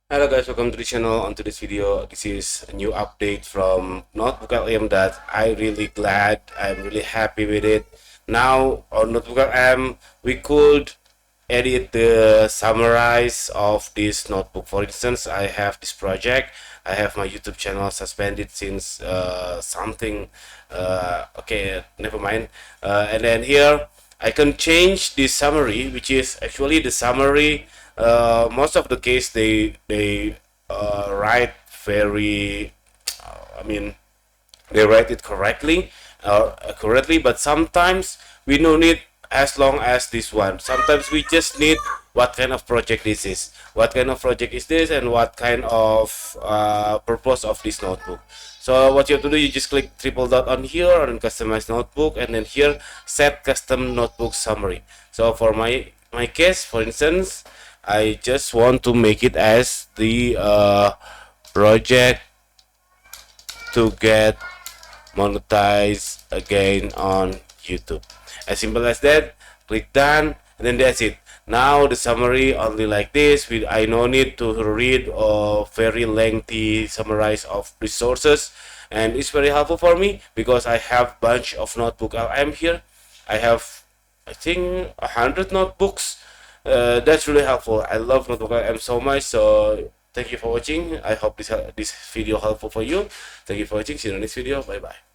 Hello guys, welcome to the channel. On today's video, this is a new update from NotebookLM that I'm really glad, I'm really happy with it. Now on NotebookLM, we could edit the summarize of this notebook. For instance, I have this project. I have my YouTube channel suspended since something. Okay, never mind. And then here I can change this summary, which is actually the summary. Most of the case they write very. I mean, they write it correctly or accurately, but sometimes we don't need as long as this one. Sometimes we just need what kind of project this is, what kind of project is this, and what kind of purpose of this notebook. So what you have to do, you just click triple dot on here on customize notebook, and then here set custom notebook summary. So for my case, for instance, I just want to make it as the project to get monetize again on YouTube. As simple as that. Click done, and then that's it. Now the summary only like this. I no need to read a very lengthy summarize of resources, and it's very helpful for me because I have bunch of notebook LM here. I have, I think, 100 notebooks. That's really helpful. I love notebook LM so much. So thank you for watching. I hope this video helpful for you. Thank you for watching. See you in the next video. Bye bye.